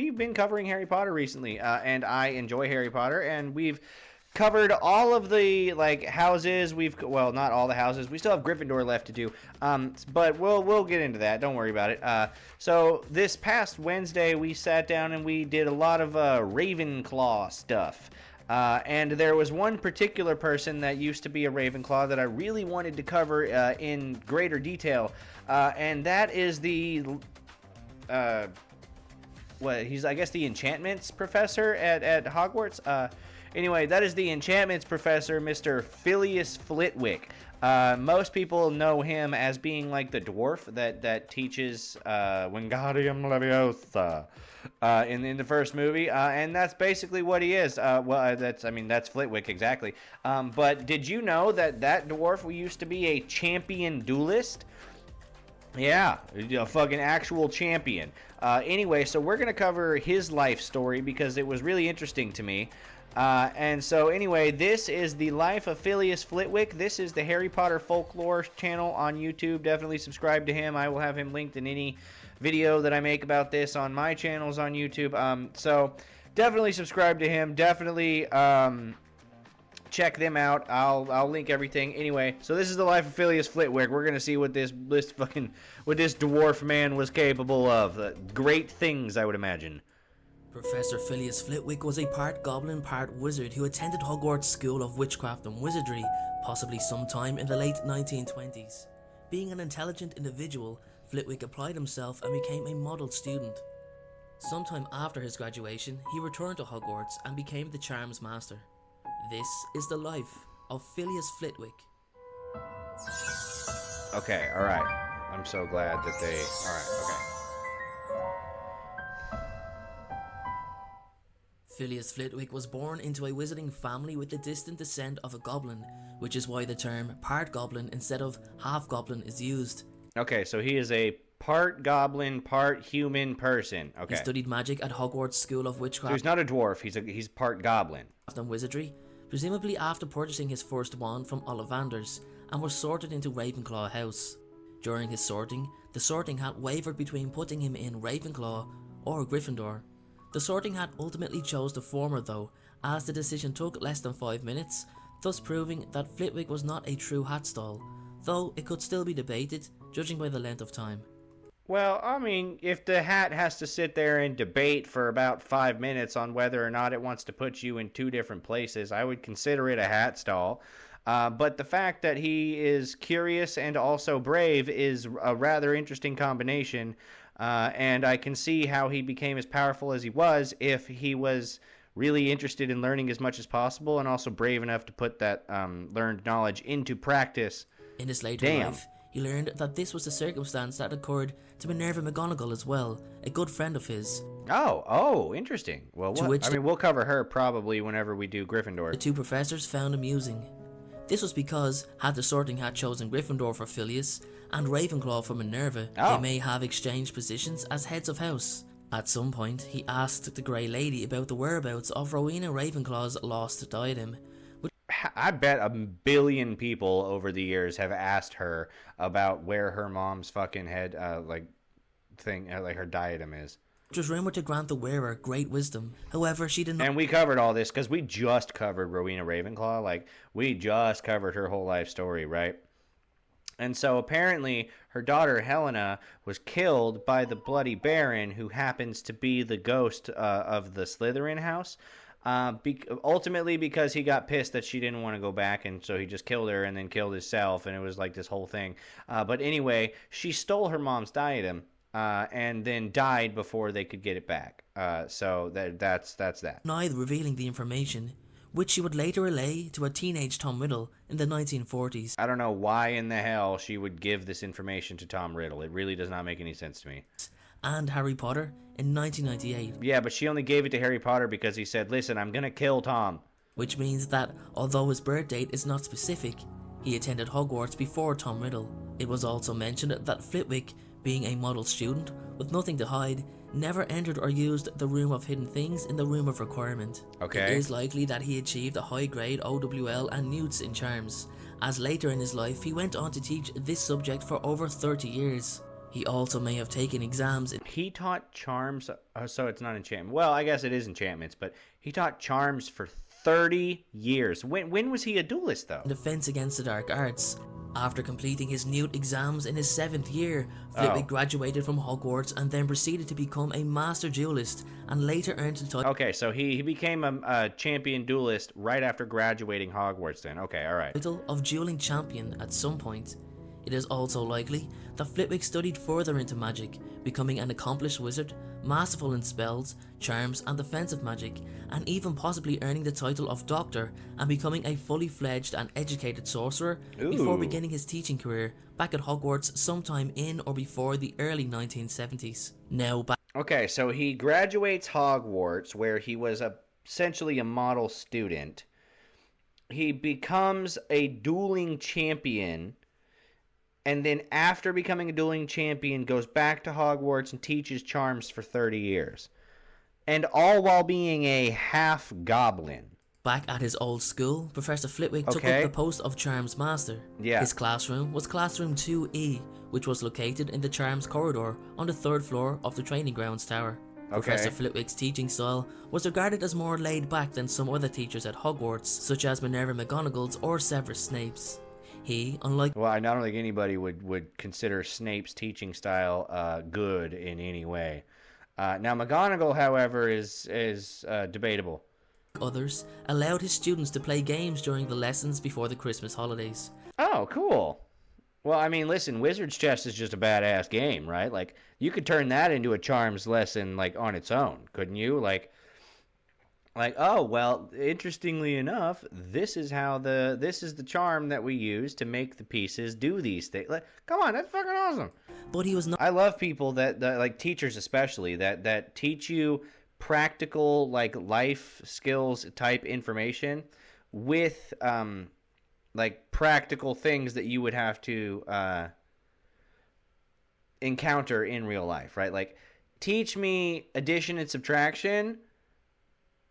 we've been covering Harry Potter recently, and I enjoy Harry Potter, and we've covered all of the houses. Well, not all the houses. We still have Gryffindor left to do, but we'll get into that. Don't worry about it. So this past Wednesday, we sat down and we did a lot of Ravenclaw stuff. And there was one particular person that used to be a Ravenclaw that I really wanted to cover in greater detail, and that is the he's I guess the enchantments professor at Hogwarts. Anyway, that is the enchantments professor, Mr. Phileas Flitwick. Most people know him as being like the dwarf that teaches Wingardium Leviosa in the first movie, and that's basically what he is. That's Flitwick exactly. But did you know that dwarf used to be a champion duelist? Yeah, a fucking actual champion. Anyway, so we're gonna cover his life story because it was really interesting to me. And so anyway, this is the life of Phileas Flitwick. This is the Harry Potter Folklore channel on YouTube. Definitely subscribe to him. I will have him linked in any video that I make about this on my channels on YouTube. So definitely subscribe to him. Definitely check them out. I'll link everything. Anyway, so this is the life of Phileas Flitwick. We're gonna see what this dwarf man was capable of. Great things, I would imagine. Professor Phileas Flitwick was a part goblin, part wizard who attended Hogwarts School of Witchcraft and Wizardry, possibly sometime in the late 1920s. Being an intelligent individual, Flitwick applied himself and became a model student. Sometime after his graduation, he returned to Hogwarts and became the Charms Master. This is the life of Phileas Flitwick. Okay, alright. I'm so glad that they... Alright, okay. Phileas Flitwick was born into a wizarding family with the distant descent of a goblin, which is why the term part goblin instead of half goblin is used. Okay, so he is a part goblin, part human person. Okay. He studied magic at Hogwarts School of Witchcraft. So he's not a dwarf, he's part goblin. And wizardry, presumably after purchasing his first wand from Ollivanders, and was sorted into Ravenclaw House. During his sorting, the sorting hat wavered between putting him in Ravenclaw or Gryffindor. The sorting hat ultimately chose the former though, as the decision took less than 5 minutes, thus proving that Flitwick was not a true hat stall, though it could still be debated, judging by the length of time. Well, I mean, if the hat has to sit there and debate for about 5 minutes on whether or not it wants to put you in two different places, I would consider it a hat stall. But the fact that he is curious and also brave is a rather interesting combination. And I can see how he became as powerful as he was if he was really interested in learning as much as possible and also brave enough to put that learned knowledge into practice. In his later life, he learned that this was the circumstance that occurred to Minerva McGonagall as well, a good friend of his. Oh, interesting. Well, we'll cover her probably whenever we do Gryffindor. The two professors found amusing. This was because, had the sorting hat chosen Gryffindor for Phileas and Ravenclaw for Minerva, they may have exchanged positions as heads of house. At some point, he asked the Grey Lady about the whereabouts of Rowena Ravenclaw's lost diadem. I bet 1 billion people over the years have asked her about where her mom's fucking head, her diadem is. Which was rumoured to grant the wearer great wisdom. However, she did not... And we covered all this because we just covered Rowena Ravenclaw. We just covered her whole life story, right? And so apparently her daughter Helena was killed by the Bloody Baron, who happens to be the ghost of the Slytherin house. Ultimately because he got pissed that she didn't want to go back, and so he just killed her and then killed himself, and it was like this whole thing. But anyway, she stole her mom's diadem. And then died before they could get it back. So that's that. Neither revealing the information, which she would later relay to a teenage Tom Riddle in the 1940s. I don't know why in the hell she would give this information to Tom Riddle. It really does not make any sense to me. And Harry Potter in 1998. Yeah, but she only gave it to Harry Potter because he said, listen, I'm gonna kill Tom. Which means that, although his birth date is not specific, he attended Hogwarts before Tom Riddle. It was also mentioned that Flitwick, being a model student with nothing to hide, never entered or used the Room of Hidden Things in the Room of Requirement. Okay. It is likely that he achieved a high grade OWL and Newts in Charms, as later in his life he went on to teach this subject for over 30 years. He also may have taken exams in He taught charms, so it's not enchantment. Well, I guess it is enchantments, but he taught charms for 30 years. When was he a duelist, though? defense against the dark arts. After completing his Newt exams in his 7th year, Flitwick graduated from Hogwarts and then proceeded to become a master duelist and later earned the title Okay, so he became a champion duelist right after graduating Hogwarts then. Okay, all right. of dueling champion at some point. It is also likely that Flitwick studied further into magic, becoming an accomplished wizard, masterful in spells, charms and defensive magic, and even possibly earning the title of Doctor and becoming a fully fledged and educated sorcerer before beginning his teaching career back at Hogwarts sometime in or before the early 1970s. Now back Okay, so he graduates Hogwarts, where he was essentially a model student. He becomes a dueling champion, and then after becoming a dueling champion, goes back to Hogwarts and teaches charms for 30 years. And all while being a half-goblin. Back at his old school, Professor Flitwick took up the post of Charms Master. Yeah. His classroom was Classroom 2E, which was located in the Charms Corridor on the 3rd floor of the Training Grounds Tower. Professor Flitwick's teaching style was regarded as more laid back than some other teachers at Hogwarts, such as Minerva McGonagall's or Severus Snape's. He, unlike... Well, I don't think anybody would consider Snape's teaching style good in any way. Now, McGonagall, however, is debatable. Others, allowed his students to play games during the lessons before the Christmas holidays. Oh, cool. Well, I mean, listen, Wizard's Chess is just a badass game, right? Like, you could turn that into a charms lesson, like, on its own, couldn't you? Like, oh, well, interestingly enough, this is the charm that we use to make the pieces do these things. Like, come on, that's fucking awesome. But he was not... I love people that like teachers especially, that teach you practical, like, life skills type information with, like, practical things that you would have to encounter in real life, right? Like, teach me addition and subtraction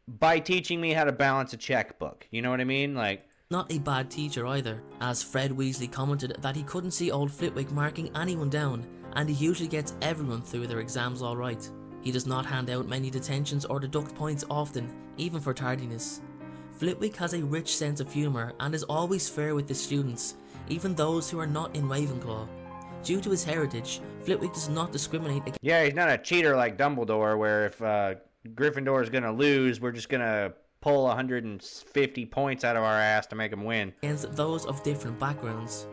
by teaching me how to balance a checkbook. You know what I mean? Like, not a bad teacher either, as Fred Weasley commented that he couldn't see old Flitwick marking anyone down, and he usually gets everyone through their exams alright. He does not hand out many detentions or deduct points often, even for tardiness. Flitwick has a rich sense of humour and is always fair with his students, even those who are not in Ravenclaw. Due to his heritage, Flitwick does not discriminate against... Yeah, he's not a cheater like Dumbledore, where if Gryffindor is going to lose, we're just going to pull 150 points out of our ass to make them win. Against those of different backgrounds.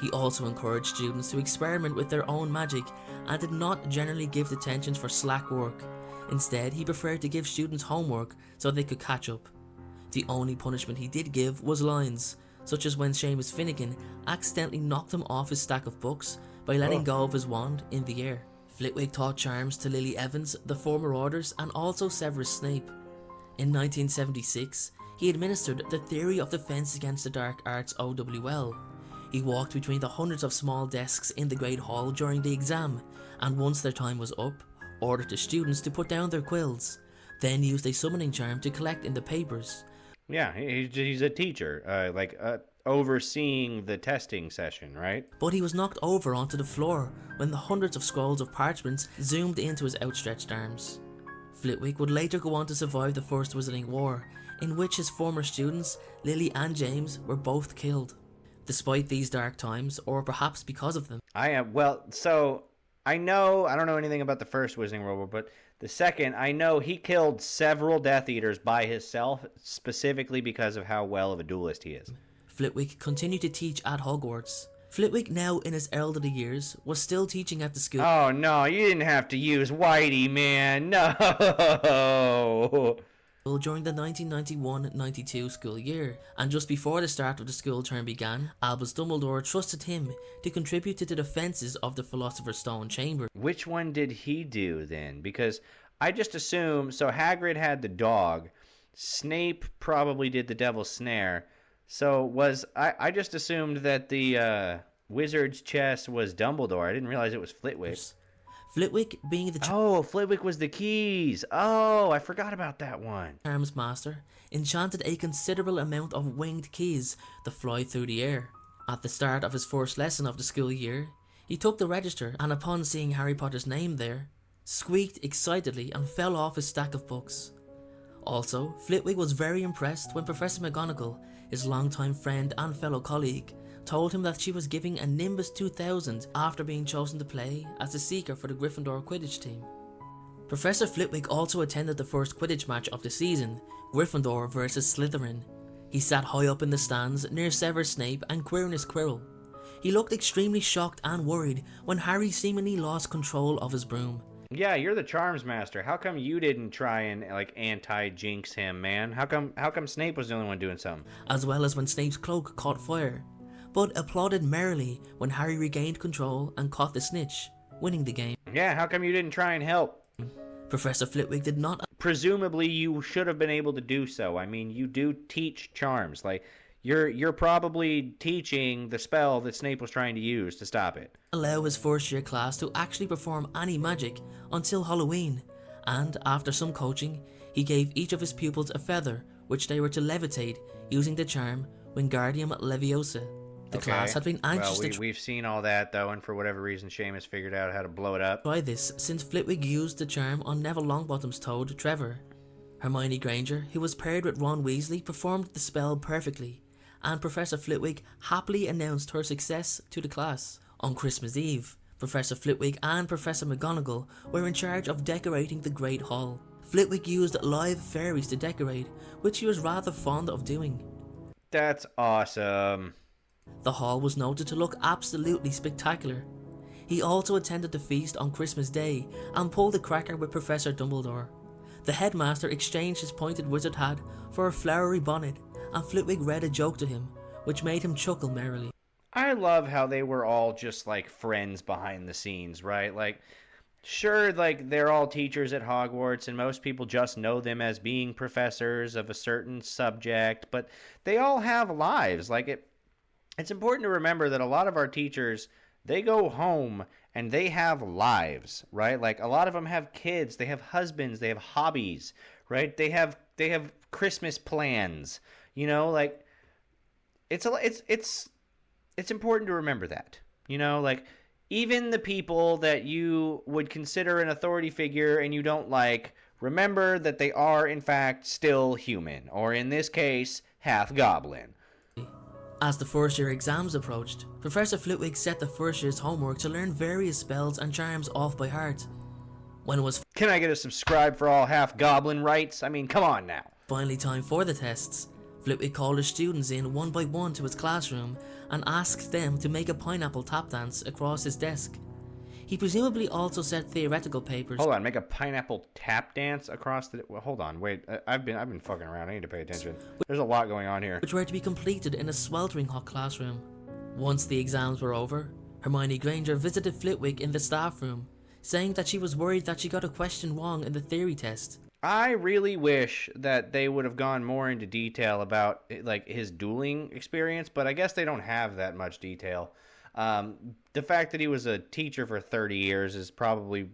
He also encouraged students to experiment with their own magic and did not generally give detentions for slack work. Instead, he preferred to give students homework so they could catch up. The only punishment he did give was lines, such as when Seamus Finnegan accidentally knocked him off his stack of books by letting go of his wand in the air. Flitwick taught charms to Lily Evans, the former Orders, and also Severus Snape. In 1976, he administered the Theory of Defense Against the Dark Arts OWL. He walked between the hundreds of small desks in the Great Hall during the exam, and once their time was up, ordered the students to put down their quills, then used a summoning charm to collect in the papers. Yeah, he's a teacher, overseeing the testing session, right? But he was knocked over onto the floor when the hundreds of scrolls of parchments zoomed into his outstretched arms. Flitwick would later go on to survive the First Wizarding War, in which his former students, Lily and James, were both killed. Despite these dark times, or perhaps because of them. I don't know anything about the First Wizarding World War, but the second, I know he killed several Death Eaters by himself, specifically because of how well of a duelist he is. Flitwick continued to teach at Hogwarts. Flitwick, now in his elderly years, was still teaching at the school. Oh no, you didn't have to use Whitey, man, no! During the 1991-92 school year, and just before the start of the school term began, Albus Dumbledore trusted him to contribute to the defences of the Philosopher's Stone chamber. Which one did he do then? Because I just assume, so Hagrid had the dog, Snape probably did the Devil's Snare, so I just assumed that the Wizard's Chess was Dumbledore. I didn't realize it was Flitwick. Flitwick being the Flitwick was the keys. Oh, I forgot about that one. Charms Master, enchanted a considerable amount of winged keys that fly through the air. At the start of his first lesson of the school year, He took the register and upon seeing Harry Potter's name there, squeaked excitedly and fell off his stack of books. Also, Flitwick was very impressed when Professor McGonagall, his longtime friend and fellow colleague, told him that she was giving a Nimbus 2000 after being chosen to play as the seeker for the Gryffindor Quidditch team. Professor Flitwick also attended the first Quidditch match of the season, Gryffindor versus Slytherin. He sat high up in the stands near Severus Snape and Quirinus Quirrell. He looked extremely shocked and worried when Harry seemingly lost control of his broom. Yeah, you're the Charms Master. How come you didn't try and anti-jinx him, man? How come Snape was the only one doing something? As well as when Snape's cloak caught fire, but applauded merrily when Harry regained control and caught the snitch, winning the game. Yeah, how come you didn't try and help? Professor Flitwick did not. Presumably, you should have been able to do so. I mean, you do teach charms. Like, you're probably teaching the spell that Snape was trying to use to stop it. Allow his first year class to actually perform any magic until Halloween, and after some coaching, he gave each of his pupils a feather which they were to levitate using the charm Wingardium Leviosa. The class had been anxious we've seen all that though, and for whatever reason Seamus figured out how to blow it up. Try this since Flitwick used the charm on Neville Longbottom's toad Trevor. Hermione Granger, who was paired with Ron Weasley, performed the spell perfectly, and Professor Flitwick happily announced her success to the class. On Christmas Eve, Professor Flitwick and Professor McGonagall were in charge of decorating the Great Hall. Flitwick used live fairies to decorate, which he was rather fond of doing. That's awesome. The hall was noted to look absolutely spectacular. He also attended the feast on Christmas Day and pulled a cracker with Professor Dumbledore. The headmaster exchanged his pointed wizard hat for a flowery bonnet, and Flitwick read a joke to him, which made him chuckle merrily. I love how they were all just like friends behind the scenes, right? Like, sure, like they're all teachers at Hogwarts and most people just know them as being professors of a certain subject, but they all have lives. Like, it's important to remember that a lot of our teachers, they go home and they have lives, right? Like, a lot of them have kids, they have husbands, they have hobbies, right? They have Christmas plans, you know, like it's important to remember that, you know, like even the people that you would consider an authority figure and you don't like, remember that they are in fact still human, or in this case, half goblin. As the first year exams approached, Professor Flitwick set the first year's homework to learn various spells and charms off by heart. When it was Can I get a subscribe for all half goblin rights? I mean, come on now. Finally time for the tests, Flitwick called his students in one by one to his classroom and asked them to make a pineapple tap dance across his desk. He presumably also set theoretical papers. Hold on, make a pineapple tap dance across the... Well, hold on, wait. I've been fucking around. I need to pay attention. There's a lot going on here. Which were to be completed in a sweltering hot classroom. Once the exams were over, Hermione Granger visited Flitwick in the staff room, saying that she was worried that she got a question wrong in the theory test. I really wish that they would have gone more into detail about like his dueling experience, but I guess they don't have that much detail. The fact that he was a teacher for 30 years is probably,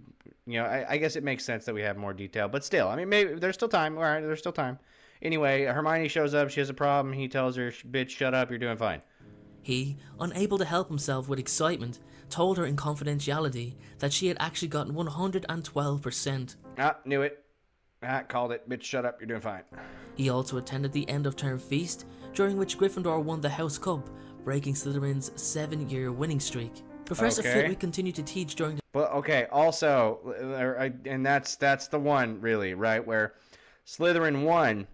you know, I guess it makes sense that we have more detail, but still, I mean, maybe there's still time. All right, there's still time. Anyway, Hermione shows up, she has a problem, he tells her, bitch, shut up, you're doing fine. He, unable to help himself with excitement, told her in confidentiality that she had actually gotten 112%. Ah, knew it. Ah, called it. Bitch, shut up, you're doing fine. He also attended the end-of-term feast, during which Gryffindor won the House Cup, breaking Slytherin's 7-year winning streak. Professor Flitwick continued to teach during the... But, okay, also, and that's the one, really, right, where Slytherin won,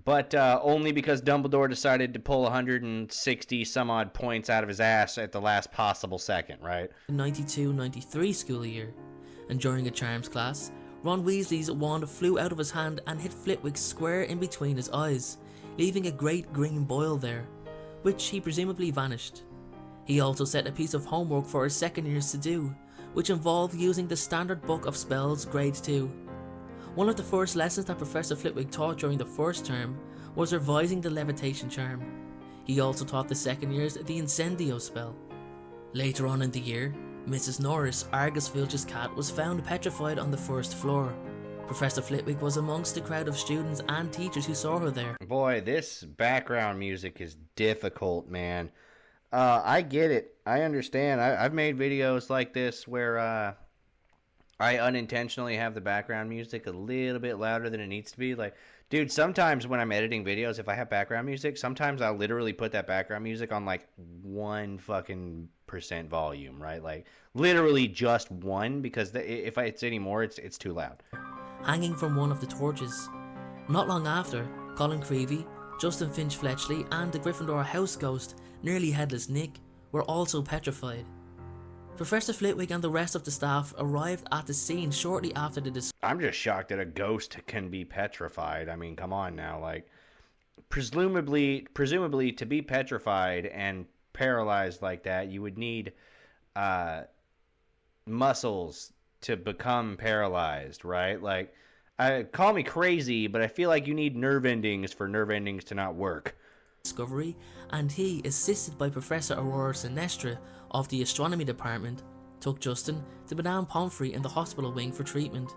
but only because Dumbledore decided to pull 160 some odd points out of his ass at the last possible second, right? 92-93 school year, and during a charms class, Ron Weasley's wand flew out of his hand and hit Flitwick square in between his eyes, leaving a great green boil there, which he presumably vanished. He also set a piece of homework for his second years to do, which involved using the Standard Book of Spells Grade 2. One of the first lessons that Professor Flitwick taught during the first term was revising the levitation charm. He also taught the second years the Incendio spell. Later on in the year, Mrs. Norris, Argus Filch's cat, was found petrified on the first floor. Professor Flitwick was amongst the crowd of students and teachers who saw her there. Boy, this background music is difficult, man. I get it. I understand. I've made videos like this where I unintentionally have the background music a little bit louder than it needs to be. Like, dude, sometimes when I'm editing videos, if I have background music, sometimes I'll literally put that background music on like 1% volume, right? Like, literally just one, because if it's any more, it's too loud. Hanging from one of the torches. Not long after, Colin Creevy, Justin Finch Fletchley, and the Gryffindor house ghost, Nearly Headless Nick, were also petrified. Professor Flitwick and the rest of the staff arrived at the scene shortly after the I'm just shocked that a ghost can be petrified. I mean, come on now. Like, presumably to be petrified and paralyzed like that, you would need muscles to become paralyzed, right? Like, call me crazy, but I feel like you need nerve endings for nerve endings to not work. discovery, and he, assisted by Professor Aurora Sinestra of the Astronomy Department, took Justin to Madame Pomfrey in the hospital wing for treatment.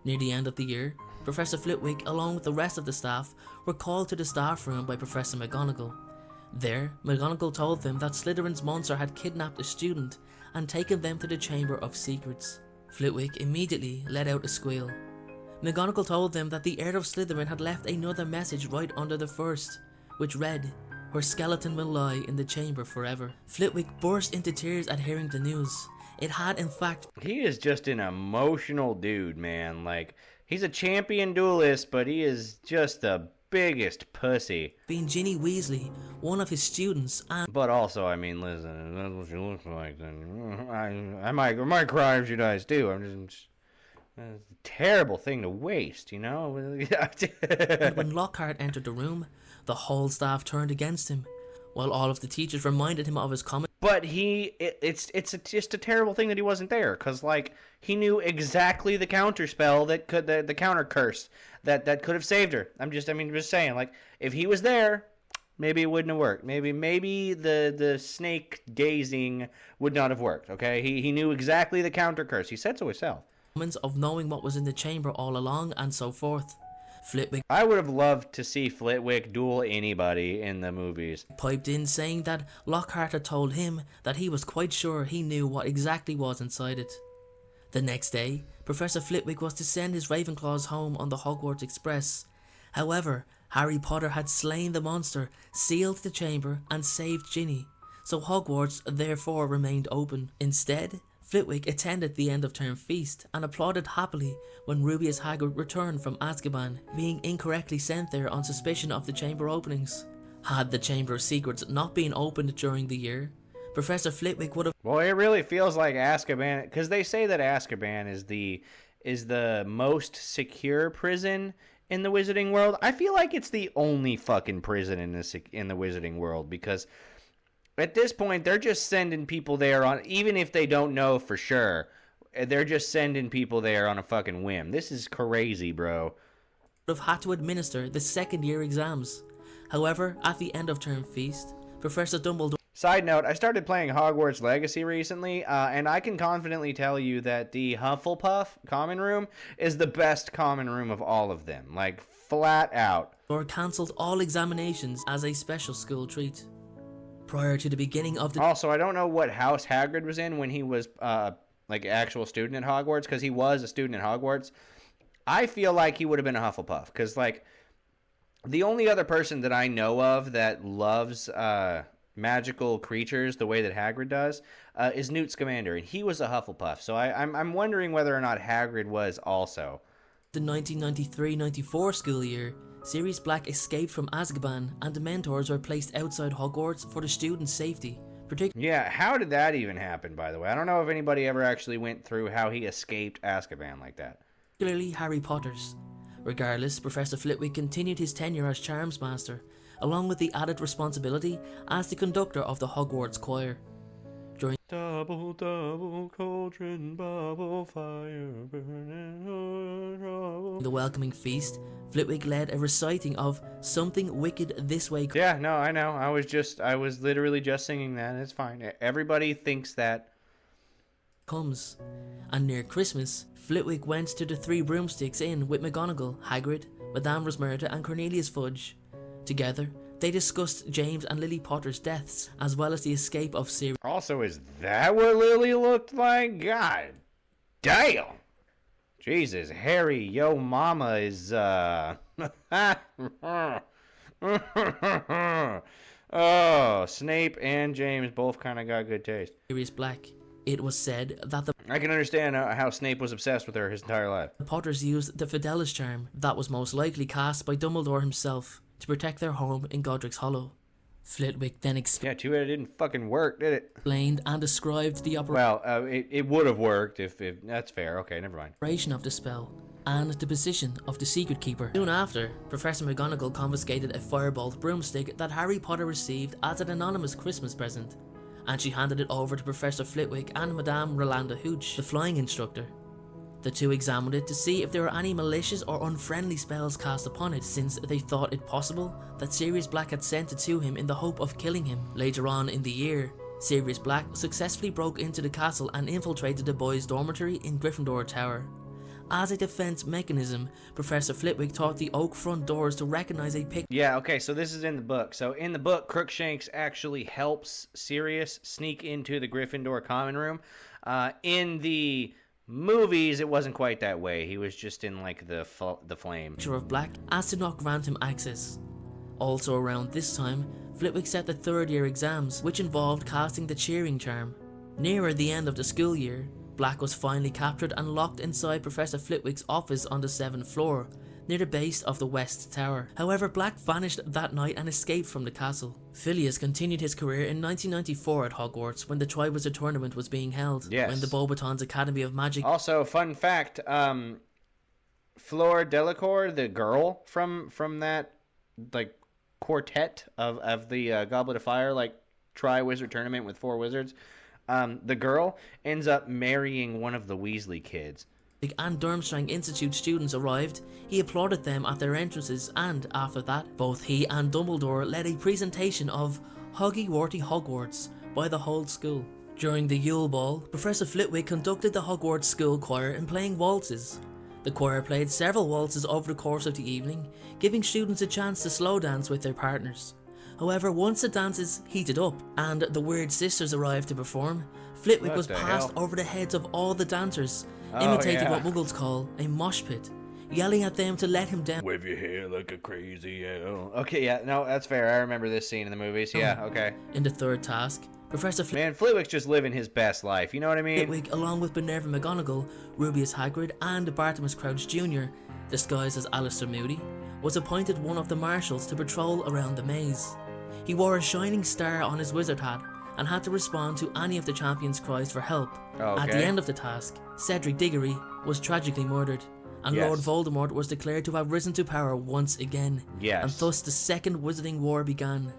Near the end of the year, Professor Flitwick, along with the rest of the staff, were called to the staff room by Professor McGonagall. There, McGonagall told them that Slytherin's monster had kidnapped a student and taken them to the Chamber of Secrets. Flitwick immediately let out a squeal. McGonagall told them that the heir of Slytherin had left another message right under the first, which read, "Her skeleton will lie in the chamber forever." Flitwick burst into tears at hearing the news. It had, in fact... He is just an emotional dude, man. Like, he's a champion duelist, but he is just the biggest pussy. ...been Ginny Weasley, one of his students, and... But also, I mean, listen, that's what she looks like, then I might cry if she dies too. I'm just it's a terrible thing to waste, you know? And when Lockhart entered the room, the whole staff turned against him, while all of the teachers reminded him of his comment. But it's just a terrible thing that he wasn't there, because, like, he knew exactly the counter spell that could, the counter curse that could have saved her. I'm just saying, like, if he was there, maybe it wouldn't have worked. Maybe the snake gazing would not have worked, okay? He knew exactly the counter curse. He said so himself. ...of knowing what was in the chamber all along, and so forth. Flitwick... I would have loved to see Flitwick duel anybody in the movies. ...piped in, saying that Lockhart had told him that he was quite sure he knew what exactly was inside it. The next day, Professor Flitwick was to send his Ravenclaws home on the Hogwarts Express. However, Harry Potter had slain the monster, sealed the chamber, and saved Ginny, so Hogwarts therefore remained open. Instead, Flitwick attended the end-of-term feast and applauded happily when Rubeus Hagrid returned from Azkaban, being incorrectly sent there on suspicion of the chamber openings. Had the Chamber of Secrets not been opened during the year, Professor Flitwick would have... Well, it really feels like Azkaban, because they say that Azkaban is the most secure prison in the Wizarding World. I feel like it's the only fucking prison in the Wizarding World, because at this point, they're just sending people there on, even if they don't know for sure, they're just sending people there on a fucking whim. This is crazy, bro. ...would have had to administer the second-year exams. However, at the end-of-term feast, Professor Dumbledore... Side note, I started playing Hogwarts Legacy recently, and I can confidently tell you that the Hufflepuff common room is the best common room of all of them. Like, flat out. ...or cancelled all examinations as a special school treat. Prior to the beginning of the... Also, I don't know what house Hagrid was in when he was, like, actual student at Hogwarts, because he was a student at Hogwarts. I feel like he would have been a Hufflepuff, because, like, the only other person that I know of that loves, magical creatures the way that Hagrid does, is Newt Scamander, and he was a Hufflepuff, so I'm wondering whether or not Hagrid was also. The 1993-94 school year, Sirius Black escaped from Azkaban, and the Mentors were placed outside Hogwarts for the students' safety. Yeah, how did that even happen, by the way? I don't know if anybody ever actually went through how he escaped Azkaban like that. Particularly Harry Potter's. Regardless, Professor Flitwick continued his tenure as Charms Master, along with the added responsibility as the conductor of the Hogwarts choir. During Double, double, cauldron, bubble, fire, burning, the welcoming feast, Flitwick led a reciting of Something Wicked This Way Yeah, no, I know. I was literally just singing that. It's fine. Everybody thinks that comes. And near Christmas, Flitwick went to the Three Broomsticks Inn with McGonagall, Hagrid, Madame Rosmerta, and Cornelius Fudge. Together, They discussed James and Lily Potter's deaths, as well as the escape of Sirius. Also, is that what Lily looked like? God damn. Jesus, Harry, yo mama is, Oh, Snape and James both kind of got good taste. Sirius Black. It was said that the I can understand how Snape was obsessed with her his entire life. Potters used the Fidelis charm that was most likely cast by Dumbledore himself to protect their home in Godric's Hollow. Flitwick then Yeah, too bad it didn't fucking work, did it? explained and described the Well, it would have worked if that's fair. Okay, never mind. operation of the spell and the position of the Secret Keeper. Soon after, Professor McGonagall confiscated a firebolt broomstick that Harry Potter received as an anonymous Christmas present, and she handed it over to Professor Flitwick and Madame Rolanda Hooch, the flying instructor. The two examined it to see if there were any malicious or unfriendly spells cast upon it, since they thought it possible that Sirius Black had sent it to him in the hope of killing him. Later on in the year, Sirius Black successfully broke into the castle and infiltrated the boys' dormitory in Gryffindor Tower. As a defense mechanism, Professor Flitwick taught the oak front doors to recognize a picture. Yeah, okay, so this is in the book. So in the book, Crookshanks actually helps Sirius sneak into the Gryffindor common room. In the movies, it wasn't quite that way. He was just in, like, the flame. Of Black as to not grant him access. Also around this time, Flitwick set the third year exams, which involved casting the cheering charm. Nearer the end of the school year, Black was finally captured and locked inside Professor Flitwick's office on the 7th floor, near the base of the West Tower. However, Black vanished that night and escaped from the castle. Phileas continued his career in 1994 at Hogwarts when the Triwizard Tournament was being held, Yes. when the Beauxbatons Academy of Magic... Also, fun fact, Fleur Delacour, the girl from that, like, quartet of the Goblet of Fire, like, Triwizard Tournament with 4 wizards, the girl ends up marrying one of the Weasley kids. and Durmstrang Institute students arrived, he applauded them at their entrances, and after that, both he and Dumbledore led a presentation of Hoggy-Worty Hogwarts by the whole school. During the Yule Ball, Professor Flitwick conducted the Hogwarts school choir in playing waltzes. The choir played several waltzes over the course of the evening, giving students a chance to slow dance with their partners. However, once the dances heated up and the Weird Sisters arrived to perform, Flitwick was passed over the heads of all the dancers, imitating what Muggles call a mosh pit, yelling at them to let him down. Wave your hair like a crazy owl. Okay, yeah, no, that's fair. I remember this scene in the movies. Yeah, okay. In the third task, Professor Flitwick's just living his best life, you know what I mean? Flitwick, along with Minerva McGonagall, Rubius Hagrid, and Bartimus Crouch Jr., disguised as Alistair Moody, was appointed one of the marshals to patrol around the maze. He wore a shining star on his wizard hat and had to respond to any of the champions' cries for help. At the end of the task, Cedric Diggory was tragically murdered, and Lord Voldemort was declared to have risen to power once again, and thus the Second Wizarding War began.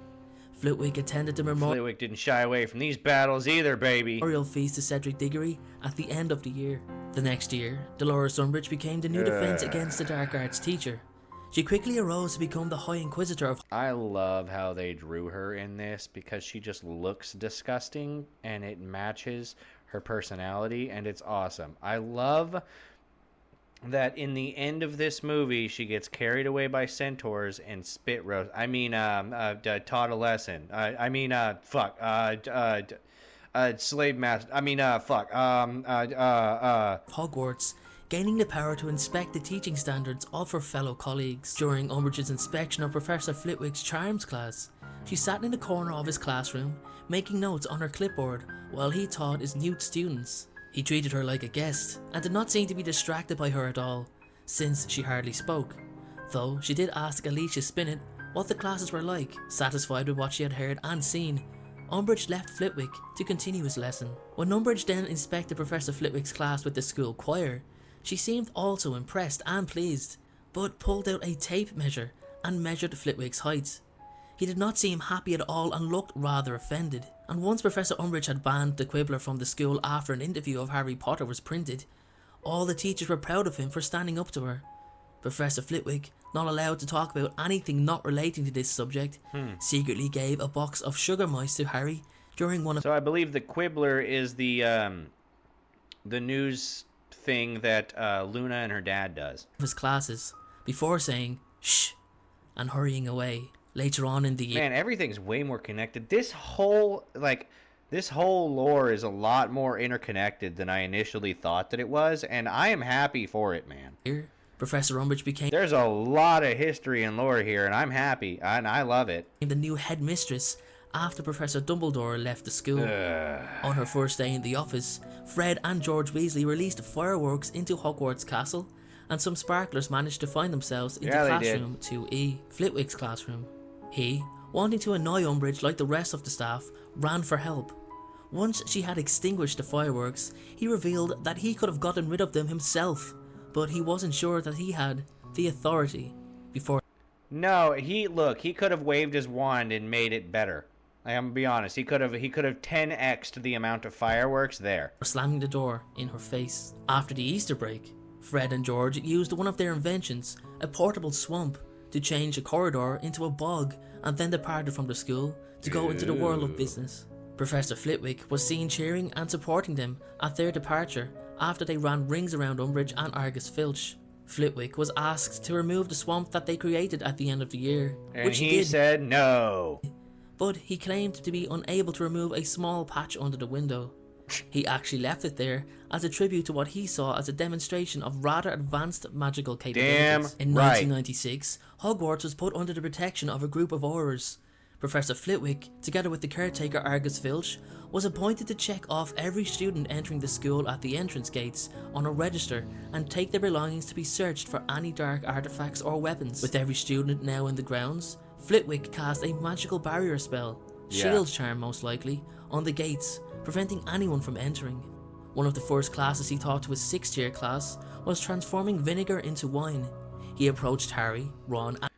Flitwick attended the Flitwick didn't shy away from these battles either, baby. Memorial feast to Cedric Diggory at the end of the year. The next year, Dolores Umbridge became the new Defense Against the Dark Arts teacher. She quickly arose to become the High Inquisitor of... I love how they drew her in this because she just looks disgusting and it matches her personality and it's awesome. I love that in the end of this movie she gets carried away by centaurs and spit roast. I mean, taught a lesson. Slave master. Hogwarts, gaining the power to inspect the teaching standards of her fellow colleagues. During Umbridge's inspection of Professor Flitwick's Charms class, she sat in the corner of his classroom, making notes on her clipboard while he taught his new students. He treated her like a guest, and did not seem to be distracted by her at all, since she hardly spoke. Though she did ask Alicia Spinnet what the classes were like. Satisfied with what she had heard and seen, Umbridge left Flitwick to continue his lesson. When Umbridge then inspected Professor Flitwick's class with the school choir, she seemed also impressed and pleased, but pulled out a tape measure and measured Flitwick's height. He did not seem happy at all and looked rather offended. And once Professor Umbridge had banned the Quibbler from the school after an interview of Harry Potter was printed, all the teachers were proud of him for standing up to her. Professor Flitwick, not allowed to talk about anything not relating to this subject, secretly gave a box of sugar mice to Harry during one of... So I believe the Quibbler is the news thing that Luna and her dad does. ...his classes, before saying, "Shh," and hurrying away. Later on in the year, Man, everything's way more connected. This whole lore is a lot more interconnected than I initially thought that it was, and I am happy for it, man. Professor Umbridge became There's a lot of history and lore here, and I'm happy, and I love it. the new headmistress after Professor Dumbledore left the school. On her first day in the office, Fred and George Weasley released fireworks into Hogwarts Castle, and some sparklers managed to find themselves into classroom 2E, Flitwick's classroom. He, wanting to annoy Umbridge like the rest of the staff, ran for help. Once she had extinguished the fireworks, he revealed that he could have gotten rid of them himself, but he wasn't sure that he had the authority before. No, he could have waved his wand and made it better. I'm gonna be honest, he could have 10x'd the amount of fireworks there. Slamming the door in her face. After the Easter break, Fred and George used one of their inventions, a portable swamp, to change a corridor into a bog, and then departed from the school to go into the world of business. Professor Flitwick was seen cheering and supporting them at their departure after they ran rings around Umbridge and Argus Filch. Flitwick was asked to remove the swamp that they created at the end of the year, And which he did, said no. but he claimed to be unable to remove a small patch under the window. He actually left it there as a tribute to what he saw as a demonstration of rather advanced magical capabilities. In 1996, Hogwarts was put under the protection of a group of Aurors. Professor Flitwick, together with the caretaker Argus Filch, was appointed to check off every student entering the school at the entrance gates on a register and take their belongings to be searched for any dark artifacts or weapons. With every student now in the grounds, Flitwick cast a magical barrier spell, shield charm most likely, on the gates, preventing anyone from entering. One of the first classes he taught to his 6th year class was transforming vinegar into wine. He approached Harry, Ron, and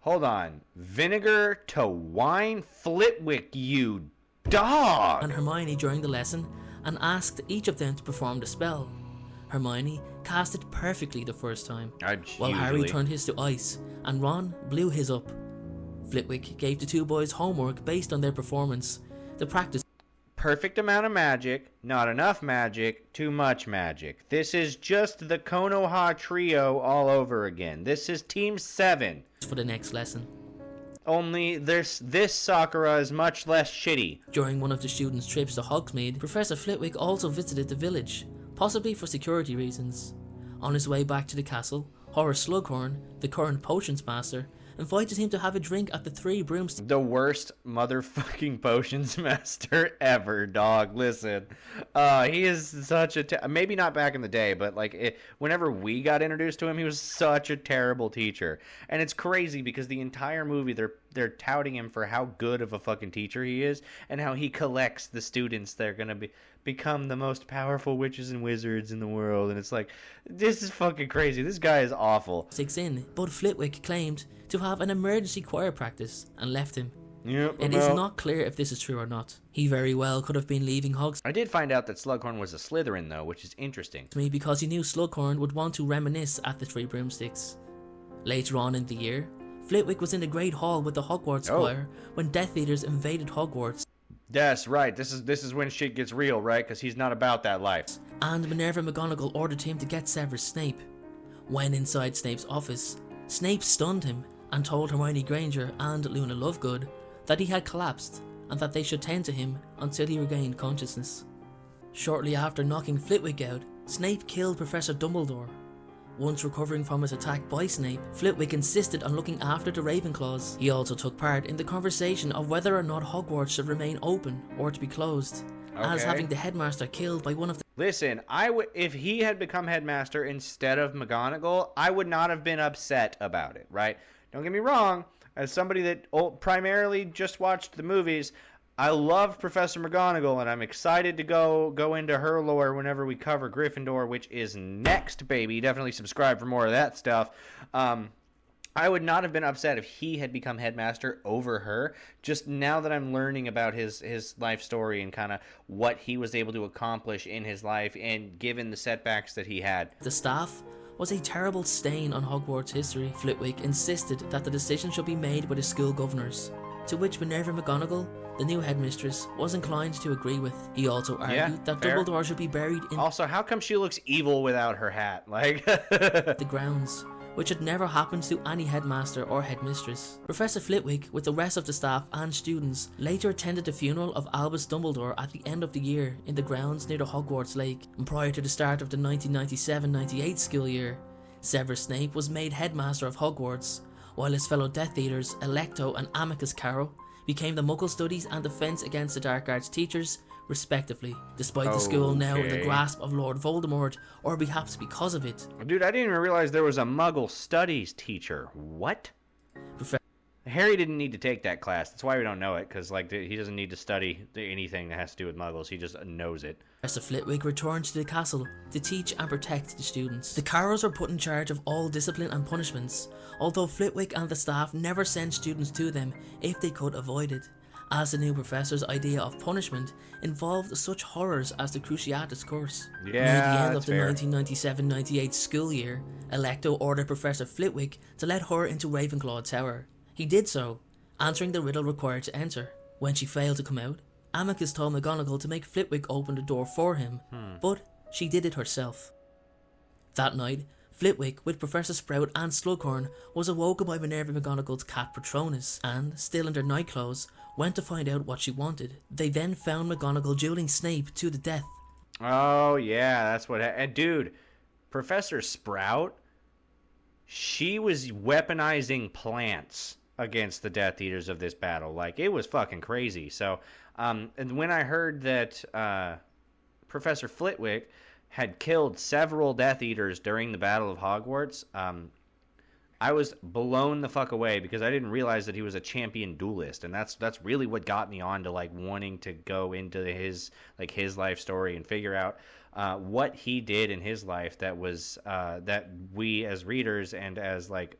Hold on. Vinegar to wine? Flitwick, you dog! Hermione during the lesson and asked each of them to perform the spell. Hermione cast it perfectly the first time, while Harry turned his to ice and Ron blew his up. Flitwick gave the two boys homework based on their performance. The practice Perfect amount of magic, not enough magic, too much magic. This is just the Konoha trio all over again. This is Team 7. for the next lesson. Only this Sakura is much less shitty. During one of the students' trips to Hogsmeade, Professor Flitwick also visited the village, possibly for security reasons. On his way back to the castle, Horace Slughorn, the current potions master, invited him to have a drink at the Three Broomsticks. The worst motherfucking potions master ever, dog. Listen, he is such a maybe not back in the day, but like whenever we got introduced to him, he was such a terrible teacher. And it's crazy because the entire movie they're touting him for how good of a fucking teacher he is and how he collects the students that are gonna become the most powerful witches and wizards in the world. And it's like, this is fucking crazy. This guy is awful. But Flitwick claimed to have an emergency choir practice and left him. Yep, it is not clear if this is true or not. He very well could have been leaving Hogsmeade. I did find out that Slughorn was a Slytherin though, which is interesting. Because he knew Slughorn would want to reminisce at the Three Broomsticks. Later on in the year, Flitwick was in the Great Hall with the Hogwarts choir when Death Eaters invaded Hogwarts. Yes, right. This is when shit gets real, right? Because he's not about that life. And Minerva McGonagall ordered him to get Severus Snape. When inside Snape's office, Snape stunned him and told Hermione Granger and Luna Lovegood that he had collapsed and that they should tend to him until he regained consciousness. Shortly after knocking Flitwick out, Snape killed Professor Dumbledore. Once recovering from his attack by Snape, Flitwick insisted on looking after the Ravenclaws. He also took part in the conversation of whether or not Hogwarts should remain open or to be closed, as having the headmaster killed by one of the... Listen, if he had become headmaster instead of McGonagall, I would not have been upset about it, right? Don't get me wrong, as somebody that primarily just watched the movies, I love Professor McGonagall, and I'm excited to go into her lore whenever we cover Gryffindor, which is next, baby. Definitely subscribe for more of that stuff. I would not have been upset if he had become headmaster over her. Just now that I'm learning about his life story and kind of what he was able to accomplish in his life, and given the setbacks that he had. The staff was a terrible stain on Hogwarts history. Flitwick insisted that the decision should be made by the school governors, to which Minerva McGonagall, the new headmistress, was inclined to agree with. He also argued that fair. Dumbledore should be buried in... Also, how come she looks evil without her hat? Like... the grounds, which had never happened to any headmaster or headmistress. Professor Flitwick, with the rest of the staff and students, later attended the funeral of Albus Dumbledore at the end of the year in the grounds near the Hogwarts Lake, and prior to the start of the 1997-98 school year, Severus Snape was made headmaster of Hogwarts, while his fellow Death Eaters, Electo and Amicus Carroll, became the Muggle Studies and Defence Against the Dark Arts teachers, respectively, despite the school now in the grasp of Lord Voldemort, or perhaps because of it. Dude, I didn't even realize there was a Muggle Studies teacher. What? Harry didn't need to take that class. That's why we don't know it, because like he doesn't need to study anything that has to do with Muggles. He just knows it. Professor Flitwick returned to the castle to teach and protect the students. The Carrolls were put in charge of all discipline and punishments, although Flitwick and the staff never sent students to them if they could avoid it, as the new professor's idea of punishment involved such horrors as the Cruciatus Curse. Yeah, near the end of the fair. 1997-98 school year, Electo ordered Professor Flitwick to let her into Ravenclaw Tower. He did so, answering the riddle required to enter. When she failed to come out, Amicus told McGonagall to make Flitwick open the door for him, but she did it herself. That night, Flitwick, with Professor Sprout and Slughorn, was awoken by Minerva McGonagall's cat Patronus, and, still in their night clothes, went to find out what she wanted. They then found McGonagall dueling Snape to the death. Oh, yeah, that's what... And dude, Professor Sprout, she was weaponizing plants against the Death Eaters of this battle. Like, it was fucking crazy. So, and when I heard that Professor Flitwick had killed several Death Eaters during the Battle of Hogwarts, I was blown the fuck away because I didn't realize that he was a champion duelist, and that's really what got me on to like wanting to go into his life story and figure out what he did in his life that was that we as readers and as like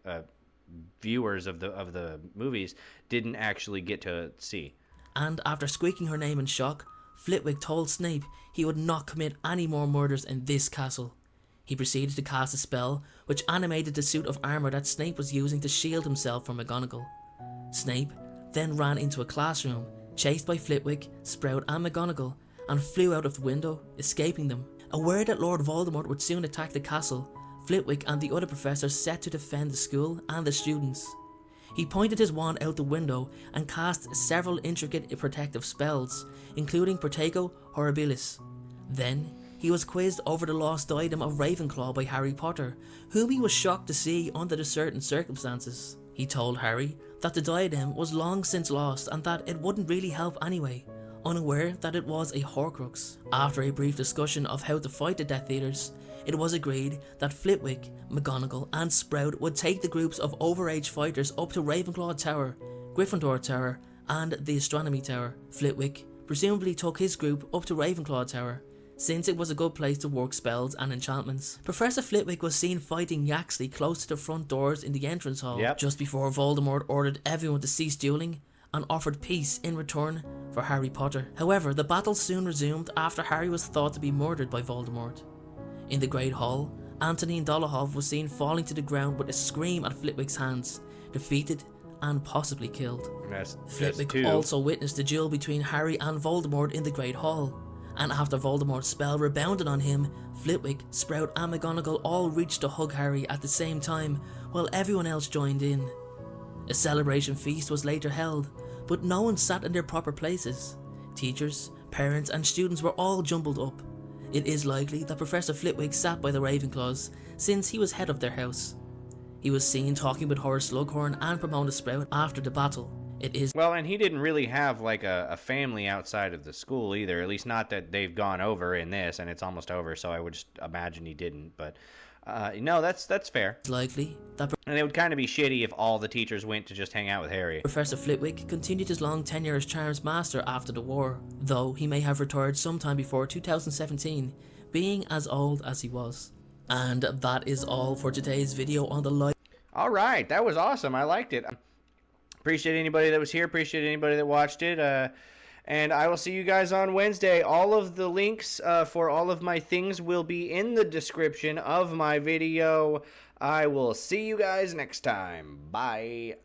viewers of the movies didn't actually get to see. And after squeaking her name in shock, Flitwick told Snape he would not commit any more murders in this castle. He proceeded to cast a spell which animated the suit of armour that Snape was using to shield himself from McGonagall. Snape then ran into a classroom, chased by Flitwick, Sprout and McGonagall, and flew out of the window, escaping them. Aware that Lord Voldemort would soon attack the castle, Flitwick and the other professors set to defend the school and the students. He pointed his wand out the window and cast several intricate protective spells, including Protego Horribilis. Then, he was quizzed over the lost diadem of Ravenclaw by Harry Potter, whom he was shocked to see under the certain circumstances. He told Harry that the diadem was long since lost and that it wouldn't really help anyway, unaware that it was a Horcrux. After a brief discussion of how to fight the Death Eaters, it was agreed that Flitwick, McGonagall and Sprout would take the groups of overage fighters up to Ravenclaw Tower, Gryffindor Tower and the Astronomy Tower. Flitwick presumably took his group up to Ravenclaw Tower, since it was a good place to work spells and enchantments. Professor Flitwick was seen fighting Yaxley close to the front doors in the entrance hall, just before Voldemort ordered everyone to cease dueling and offered peace in return for Harry Potter. However, the battle soon resumed after Harry was thought to be murdered by Voldemort. In the Great Hall, Antonin Dolohov was seen falling to the ground with a scream at Flitwick's hands, defeated and possibly killed. Flitwick also witnessed the duel between Harry and Voldemort in the Great Hall, and after Voldemort's spell rebounded on him, Flitwick, Sprout and McGonagall all reached to hug Harry at the same time, while everyone else joined in. A celebration feast was later held, but no one sat in their proper places. Teachers, parents and students were all jumbled up. It is likely that Professor Flitwick sat by the Ravenclaws, since he was head of their house. He was seen talking with Horace Slughorn and Pomona Sprout after the battle. Well, and he didn't really have like a family outside of the school either, at least not that they've gone over in this, and it's almost over, so I would just imagine he didn't, but no, that's fair. Likely that and it would kind of be shitty if all the teachers went to just hang out with Harry. Professor Flitwick continued his long tenure as Charms Master after the war, though he may have retired sometime before 2017, being as old as he was. And that is all for today's video on the live. Alright, that was awesome, I liked it. Appreciate anybody that was here, appreciate anybody that watched it, and I will see you guys on Wednesday. All of the links for all of my things will be in the description of my video. I will see you guys next time. Bye.